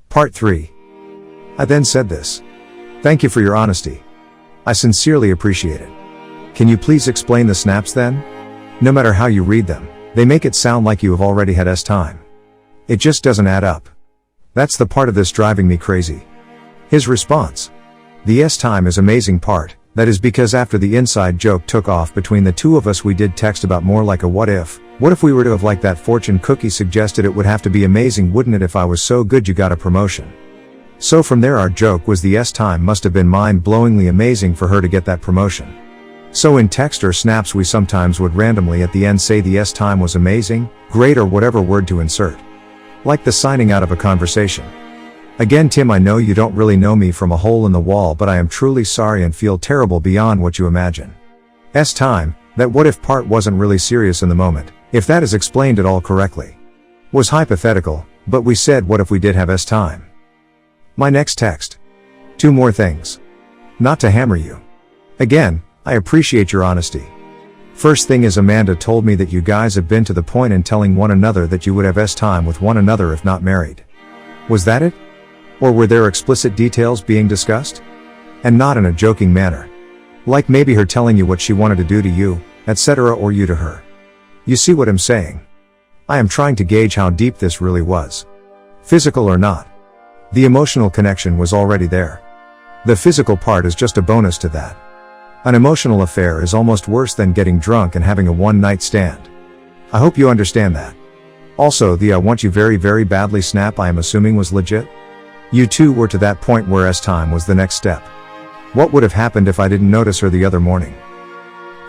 Part 3. I then said this. Thank you for your honesty. I sincerely appreciate it. Can you please explain the snaps then? No matter how you read them, they make it sound like you have already had S-time. It just doesn't add up. That's the part of this driving me crazy. His response. The S-time is amazing part. That is because after the inside joke took off between the two of us, we did text about more like a what if we were to have liked that fortune cookie suggested. It would have to be amazing, wouldn't it, if I was so good you got a promotion. So from there our joke was the S-time must have been mind-blowingly amazing for her to get that promotion. So in text or snaps we sometimes would randomly at the end say the S-time was amazing, great, or whatever word to insert. Like the signing out of a conversation. Again, Tim, I know you don't really know me from a hole in the wall, but I am truly sorry and feel terrible beyond what you imagine. S-time, that what if part wasn't really serious in the moment, if that is explained at all correctly. Was hypothetical, but we said what if we did have S-time. My next text. 2 more things. Not to hammer you. Again, I appreciate your honesty. First thing is, Amanda told me that you guys have been to the point in telling one another that you would have S-time with one another if not married. Was that it? Or were there explicit details being discussed? And not in a joking manner. Like maybe her telling you what she wanted to do to you, etc., or you to her. You see what I'm saying? I am trying to gauge how deep this really was. Physical or not. The emotional connection was already there. The physical part is just a bonus to that. An emotional affair is almost worse than getting drunk and having a one-night stand. I hope you understand that. Also, the I want you very very badly snap I am assuming was legit? You two were to that point where S-time was the next step. What would have happened if I didn't notice her the other morning?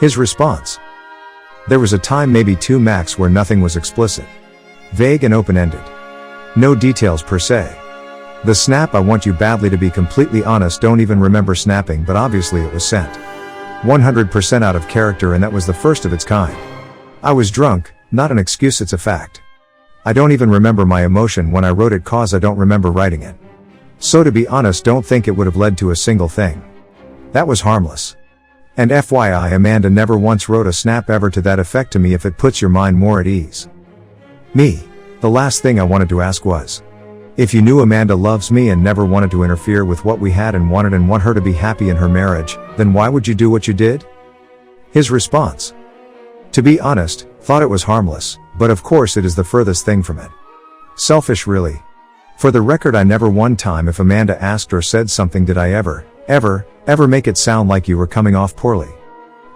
His response. There was a time, maybe 2 max, where nothing was explicit. Vague and open-ended. No details per se. The snap I want you badly, to be completely honest, don't even remember snapping, but obviously it was sent. 100% out of character, and that was the first of its kind. I was drunk, not an excuse, it's a fact. I don't even remember my emotion when I wrote it, cause I don't remember writing it. So to be honest, don't think it would have led to a single thing. That was harmless. And FYI, Amanda never once wrote a snap ever to that effect to me, if it puts your mind more at ease. Me. The last thing I wanted to ask was, if you knew Amanda loves me and never wanted to interfere with what we had and want her to be happy in her marriage, then why would you do what you did? His response. To be honest, thought it was harmless, but of course it is the furthest thing from it. Selfish, really. For the record, I never one time, if Amanda asked or said something, did I ever make it sound like you were coming off poorly.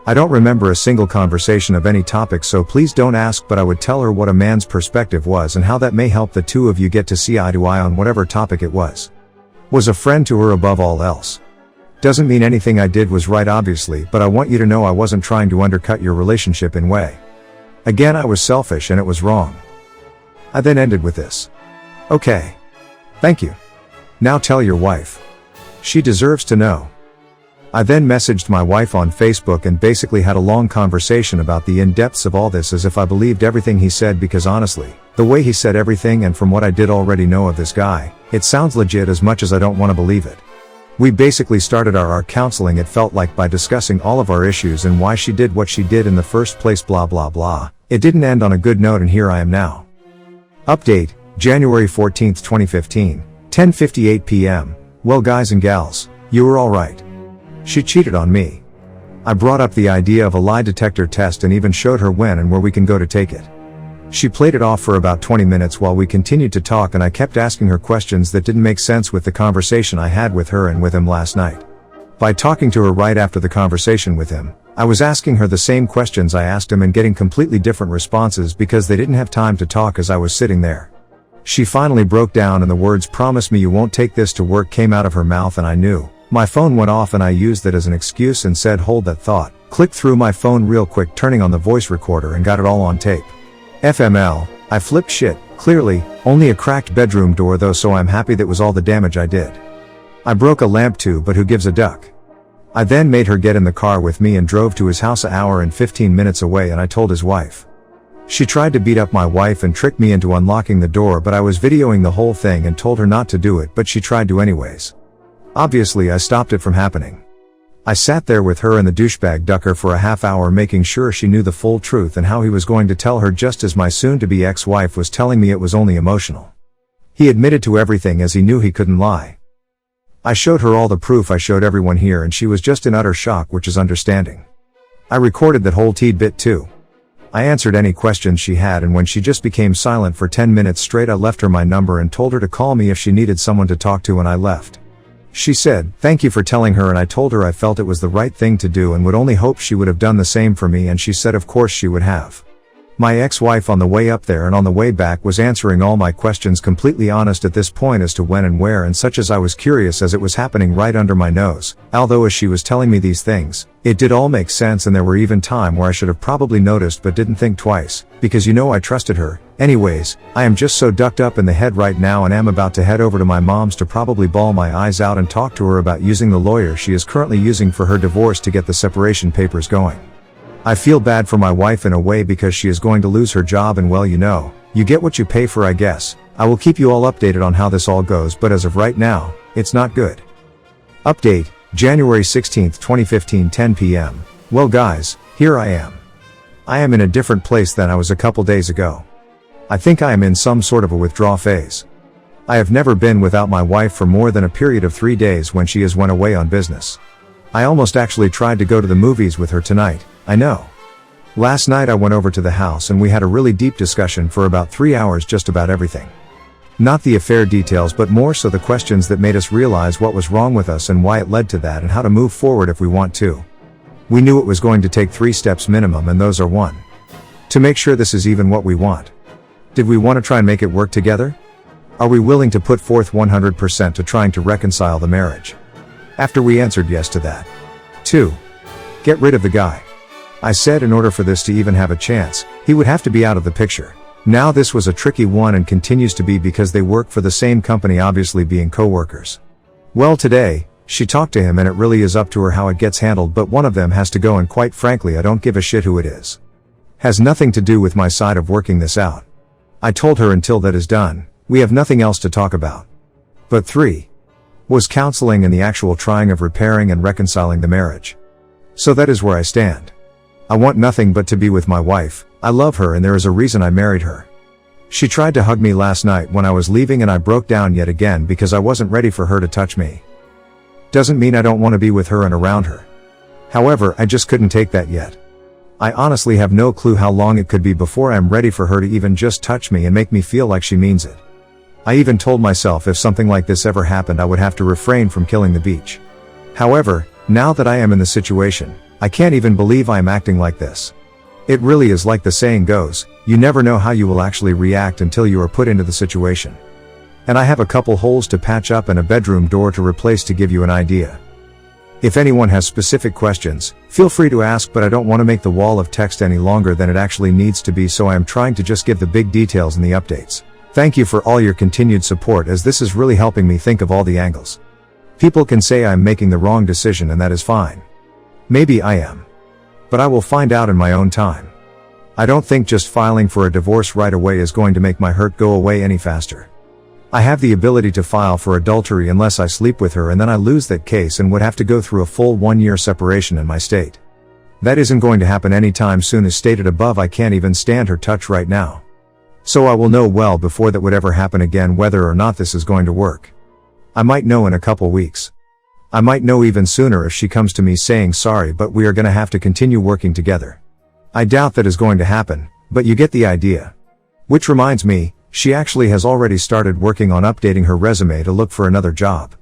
I don't remember a single conversation of any topic, so please don't ask, but I would tell her what a man's perspective was and how that may help the two of you get to see eye to eye on whatever topic it was. Was a friend to her above all else. Doesn't mean anything I did was right, obviously, but I want you to know I wasn't trying to undercut your relationship in way. Again, I was selfish and it was wrong. I then ended with this. Okay. Thank you. Now tell your wife. She deserves to know. I then messaged my wife on Facebook and basically had a long conversation about the in-depths of all this, as if I believed everything he said, because honestly, the way he said everything and from what I did already know of this guy, it sounds legit as much as I don't want to believe it. We basically started our counseling, it felt like, by discussing all of our issues and why she did what she did in the first place, blah blah blah. It didn't end on a good note, and here I am now. Update, January 14th, 2015, 10:58 p.m. Well, guys and gals, you were alright. She cheated on me. I brought up the idea of a lie detector test and even showed her when and where we can go to take it. She played it off for about 20 minutes while we continued to talk, and I kept asking her questions that didn't make sense with the conversation I had with her and with him last night. By talking to her right after the conversation with him, I was asking her the same questions I asked him and getting completely different responses because they didn't have time to talk as I was sitting there. She finally broke down and the words "promise me you won't take this to work" came out of her mouth, and I knew. My phone went off and I used it as an excuse and said, "Hold that thought," clicked through my phone real quick, turning on the voice recorder, and got it all on tape. FML, I flipped shit, clearly, only a cracked bedroom door though, so I'm happy that was all the damage I did. I broke a lamp too, but who gives a duck. I then made her get in the car with me and drove to his house an hour and 15 minutes away, and I told his wife. She tried to beat up my wife and trick me into unlocking the door, but I was videoing the whole thing and told her not to do it, but she tried to anyways. Obviously I stopped it from happening. I sat there with her and the douchebag ducker for a half hour, making sure she knew the full truth and how he was going to tell her, just as my soon-to-be ex-wife was telling me it was only emotional. He admitted to everything as he knew he couldn't lie. I showed her all the proof I showed everyone here and she was just in utter shock, which is understanding. I recorded that whole bit too. I answered any questions she had, and when she just became silent for 10 minutes straight, I left her my number and told her to call me if she needed someone to talk to, and I left. She said, "Thank you for telling her," and I told her I felt it was the right thing to do and would only hope she would have done the same for me, and she said of course she would have. My ex-wife on the way up there and on the way back was answering all my questions, completely honest at this point as to when and where and such, as I was curious as it was happening right under my nose. Although as she was telling me these things, it did all make sense, and there were even time where I should have probably noticed but didn't think twice, because I trusted her. Anyways, I am just so ducked up in the head right now and am about to head over to my mom's to probably bawl my eyes out and talk to her about using the lawyer she is currently using for her divorce to get the separation papers going. I feel bad for my wife in a way because she is going to lose her job, and well, you get what you pay for, I guess. I will keep you all updated on how this all goes, but as of right now, it's not good. Update, January 16th, 2015, 10 p.m. Well guys, here I am. I am in a different place than I was a couple days ago. I think I am in some sort of a withdrawal phase. I have never been without my wife for more than a period of 3 days when she went away on business. I almost actually tried to go to the movies with her tonight. I know. Last night I went over to the house and we had a really deep discussion for about 3 hours just about everything. Not the affair details, but more so the questions that made us realize what was wrong with us and why it led to that, and how to move forward if we want to. We knew it was going to take 3 steps minimum, and those are: 1. To make sure this is even what we want. Did we want to try and make it work together? Are we willing to put forth 100% to trying to reconcile the marriage? After we answered yes to that. 2. Get rid of the guy. I said in order for this to even have a chance, he would have to be out of the picture. Now this was a tricky one and continues to be because they work for the same company, obviously being co-workers. Well, today, she talked to him and it really is up to her how it gets handled, but one of them has to go, and quite frankly I don't give a shit who it is. Has nothing to do with my side of working this out. I told her until that is done, we have nothing else to talk about. But 3. Was counseling and the actual trying of repairing and reconciling the marriage. So that is where I stand. I want nothing but to be with my wife. I love her and there is a reason I married her. She tried to hug me last night when I was leaving and I broke down yet again because I wasn't ready for her to touch me. Doesn't mean I don't want to be with her and around her. However, I just couldn't take that yet. I honestly have no clue how long it could be before I'm ready for her to even just touch me and make me feel like she means it. I even told myself if something like this ever happened I would have to refrain from killing the beach. However, now that I am in the situation, I can't even believe I am acting like this. It really is like the saying goes, you never know how you will actually react until you are put into the situation. And I have a couple holes to patch up and a bedroom door to replace to give you an idea. If anyone has specific questions, feel free to ask, but I don't want to make the wall of text any longer than it actually needs to be, so I am trying to just give the big details and the updates. Thank you for all your continued support, as this is really helping me think of all the angles. People can say I am making the wrong decision, and that is fine. Maybe I am. But I will find out in my own time. I don't think just filing for a divorce right away is going to make my hurt go away any faster. I have the ability to file for adultery unless I sleep with her, and then I lose that case and would have to go through a full 1-year separation in my state. That isn't going to happen anytime soon. As stated above, I can't even stand her touch right now. So I will know well before that would ever happen again whether or not this is going to work. I might know in a couple weeks. I might know even sooner if she comes to me saying sorry, but we are gonna have to continue working together. I doubt that is going to happen, but you get the idea. Which reminds me, she actually has already started working on updating her resume to look for another job.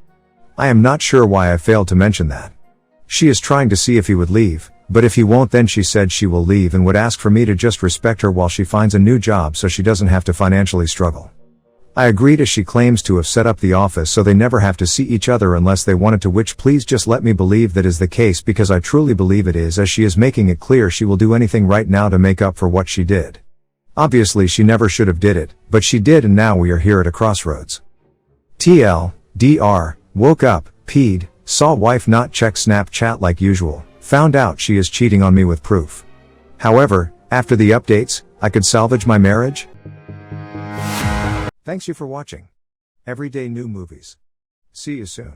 I am not sure why I failed to mention that. She is trying to see if he would leave, but if he won't, then she said she will leave and would ask for me to just respect her while she finds a new job so she doesn't have to financially struggle. I agreed, as she claims to have set up the office so they never have to see each other unless they wanted to, which please just let me believe that is the case, because I truly believe it is, as she is making it clear she will do anything right now to make up for what she did. Obviously she never should have did it, but she did, and now we are here at a crossroads. TL, DR, woke up, peed, saw wife not check Snapchat like usual, found out she is cheating on me with proof. However, after the updates, I could salvage my marriage? Thanks you for watching. Everyday new movies. See you soon.